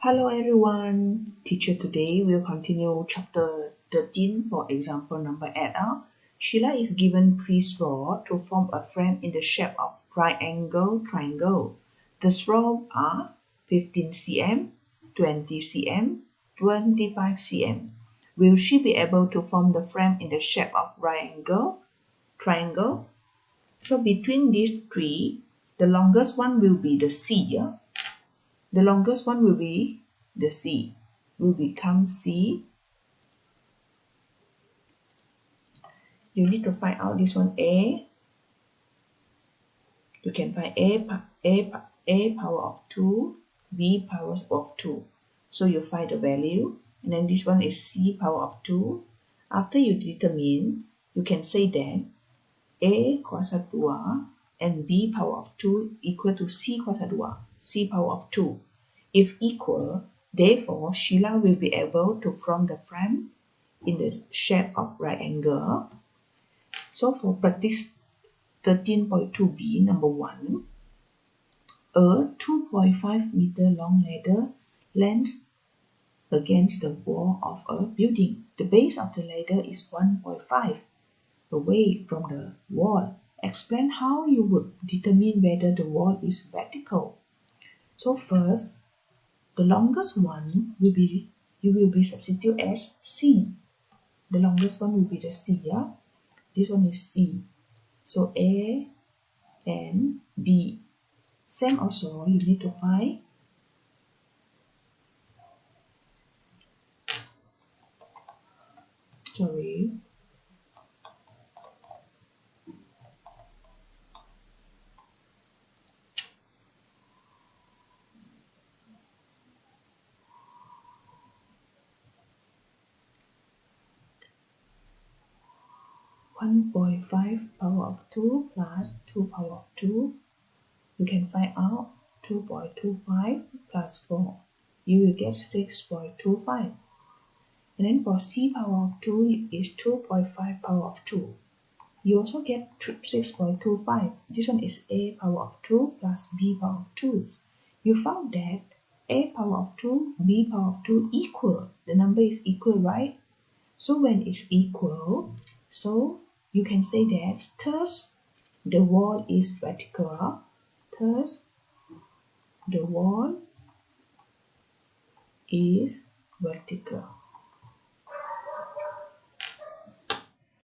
Hello everyone, teacher today will continue chapter 13 for example number 8. Sheila is given 3 straws to form a frame in the shape of triangle. The straws are 15 cm, 20 cm, 25 cm. Will she be able to form the frame in the shape of triangle? So between these three, the longest one will be the C. The longest one will be the C, will become C. You need to find out this one A. You can find A power of 2, B power of 2. So you find the value, and then this one is C power of 2. After you determine, you can say that A kuasa 2 and B power of 2 equal to C kuasa 2, C power of 2. If equal, therefore Sheila will be able to form the frame in the shape of right angle. So for practice 13.2b, number 1, a 2.5 meter long ladder lands against the wall of a building. The base of the ladder is 1.5 away from the wall. Explain how you would determine whether the wall is vertical. So first, the longest one will be, you will be substitute as C. The longest one will be the C, yeah? This one is C. So A and B. Same also, you need to find 1.5 power of 2 plus 2 power of 2. You can find out 2.25 plus 4. You will get 6.25. And then for C power of 2 is 2.5 power of 2. You also get 6.25. This one is A power of 2 plus B power of 2. You found that A power of 2, B power of 2 equal. The number is equal, right? So when it's equal, so you can say that thus the wall is vertical. Thus the wall is vertical.